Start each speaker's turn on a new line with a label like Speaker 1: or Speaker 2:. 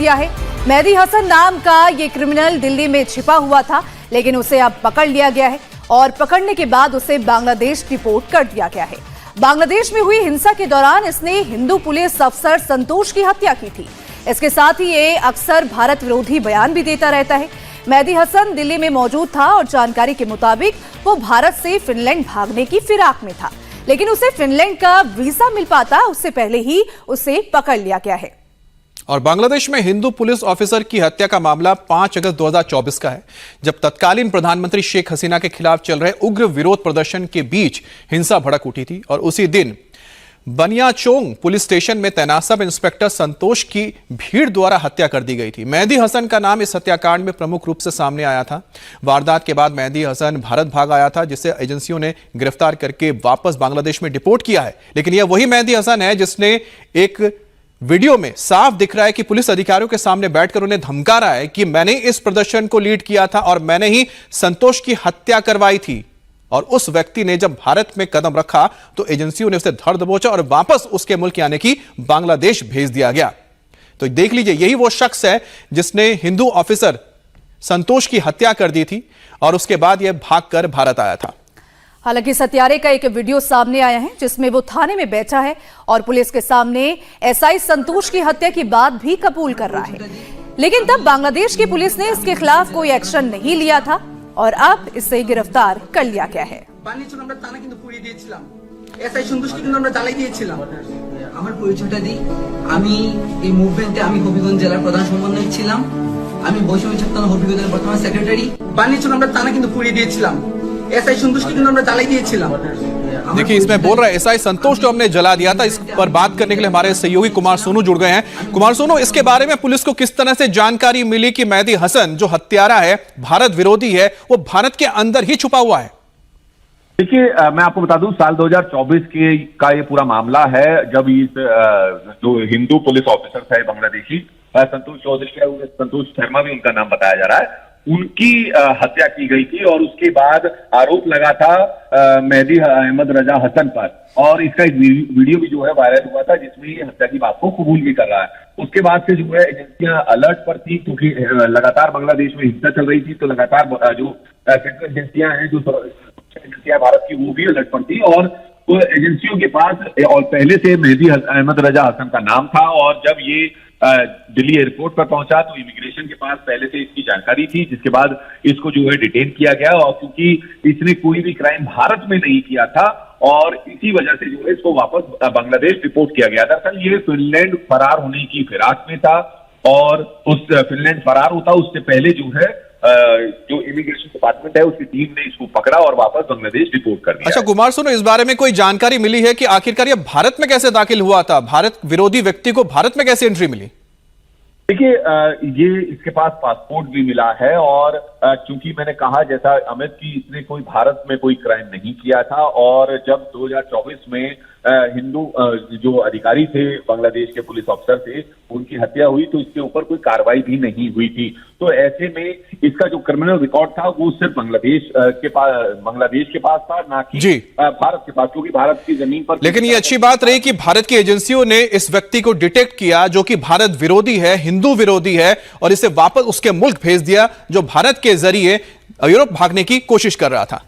Speaker 1: दिया है। मेहदी हसन नाम का ये क्रिमिनल दिल्ली में छिपा हुआ था, लेकिन उसे अब पकड़ लिया गया है और पकड़ने के बाद उसे बांग्लादेश डिपोर्ट कर दिया गया है। बांग्लादेश में हुई हिंसा के दौरान इसने हिंदू पुलिस अफसर संतोष की हत्या की थी। इसके साथ ही ये अक्सर भारत विरोधी बयान भी देता रहता है। मेहदी हसन दिल्ली में मौजूद था और जानकारी के मुताबिक वो भारत से फिनलैंड भागने की फिराक में था, लेकिन उसे फिनलैंड का वीजा मिल पाता उससे पहले ही उसे पकड़ लिया गया है।
Speaker 2: और बांग्लादेश में हिंदू पुलिस ऑफिसर की हत्या का मामला 5 अगस्त 2024 का है, जब तत्कालीन प्रधानमंत्री शेख हसीना के खिलाफ चल रहे उग्र विरोध प्रदर्शन के बीच हिंसा भड़क उठी थी। और उसी दिन बनियाचोंग पुलिस स्टेशन में तैनात सब इंस्पेक्टर संतोष की भीड़ द्वारा हत्या कर दी गई थी। मेहदी हसन का नाम इस हत्याकांड में प्रमुख रूप से सामने आया था। वारदात के बाद मेहदी हसन भारत भाग आया था, जिसे एजेंसियों ने गिरफ्तार करके वापस बांग्लादेश में डिपोर्ट किया है। लेकिन यह वही मेहदी हसन है जिसने एक वीडियो में साफ दिख रहा है कि पुलिस अधिकारियों के सामने बैठकर उन्हें धमका रहा है कि मैंने इस प्रदर्शन को लीड किया था और मैंने ही संतोष की हत्या करवाई थी। और उस व्यक्ति ने जब भारत में कदम रखा तो एजेंसियों ने उसे धर दबोचा और वापस उसके मुल्क आने की बांग्लादेश भेज दिया गया। तो देख लीजिए, यही वो शख्स है जिसने हिंदू ऑफिसर संतोष की हत्या कर दी थी और उसके बाद यह भागकर भारत आया था।
Speaker 1: हालांकि इस हत्यारे का एक वीडियो सामने आया है जिसमें वो थाने में बैठा है और पुलिस के सामने एसआई संतोष की हत्या की बात भी कबूल कर रहा है। लेकिन तब बांग्लादेश की पुलिस ने इसके खिलाफ कोई एक्शन नहीं लिया था और अब इसे गिरफ्तार कर लिया गया है।
Speaker 3: আমার পরিচয়টা দিই, আমি এই মুভমেন্টে আমি হবিগঞ্জ জেলার প্রধান সমন্বয়ক ছিলাম। আমি বৈষম্য ছাত্র হবিগঞ্জের বর্তমান সেক্রেটারি। বাণিজ্য আমরা তানা কিন্তু পুড়িয়ে দিয়েছিলাম। एसआई संतोष की हमने जला दिए।
Speaker 2: देखिए, इसमें बोल रहा है एसआई संतोष जो हमने जला दिया था। इस पर बात करने के लिए हमारे सहयोगी कुमार सोनू जुड़ गए हैं। कुमार सोनू, इसके बारे में पुलिस को किस तरह से जानकारी मिली कि मेहदी हसन जो हत्यारा है, भारत विरोधी है, वो भारत के अंदर ही छुपा हुआ है?
Speaker 4: देखिए, मैं आपको बता दूं, साल 2024 का ये पूरा मामला है, जब इस जो हिंदू पुलिस ऑफिसर है बांग्लादेशी संतोष चौधरी है, संतोष शर्मा भी उनका नाम बताया जा रहा है, उनकी हत्या की गई थी। और उसके बाद आरोप लगा था मेहदी अहमद रजा हसन पर, और इसका एक वीडियो भी जो है वायरल हुआ था जिसमें ये हत्या की बात को कबूल भी कर रहा है। उसके बाद से जो है एजेंसियां अलर्ट पर थी, क्योंकि लगातार बांग्लादेश में हिंसा चल रही थी, तो लगातार जो सेंट्रल एजेंसियां हैं, जो एजेंसियां भारत की, वो भी अलर्ट पर थी। और तो एजेंसियों के पास और पहले से मेहदी अहमद रजा हसन का नाम था, और जब ये दिल्ली एयरपोर्ट पर पहुंचा तो इमिग्रेशन के पास पहले से इसकी जानकारी थी, जिसके बाद इसको जो है डिटेन किया गया। और क्योंकि इसने कोई भी क्राइम भारत में नहीं किया था, और इसी वजह से जो है इसको वापस बांग्लादेश रिपोर्ट किया गया। दरअसल ये फिनलैंड फरार होने की फिराक में था, और उस फिनलैंड फरार होता उससे पहले जो है जो इमिग्रेशन डिपार्टमेंट है उसकी टीम ने इसको पकड़ा और वापस बांग्लादेश रिपोर्ट कर दिया।
Speaker 2: अच्छा कुमार, सुनो, इस बारे में कोई जानकारी मिली है कि आखिरकार ये भारत में कैसे दाखिल हुआ था? भारत विरोधी व्यक्ति को भारत में कैसे एंट्री मिली?
Speaker 4: देखिए, ये इसके पास पासपोर्ट भी मिला है, और चूंकि मैंने कहा जैसा अमित की, इसने कोई भारत में कोई क्राइम नहीं किया था। और जब 2024 में हिंदू जो अधिकारी थे बांग्लादेश के पुलिस अफसर थे, उनकी हत्या हुई, तो इसके ऊपर कोई कार्रवाई भी नहीं हुई थी। तो ऐसे में इसका जो क्रिमिनल रिकॉर्ड था वो सिर्फ बांग्लादेश के पास था, ना कि भारत के पास, क्योंकि भारत की जमीन पर।
Speaker 2: लेकिन ये अच्छी बात रही कि भारत की एजेंसियों ने इस व्यक्ति को डिटेक्ट किया जो कि भारत विरोधी है, हिंदू विरोधी है, और इसे वापस उसके मुल्क भेज दिया, जो भारत के जरिए यूरोप भागने की कोशिश कर रहा था।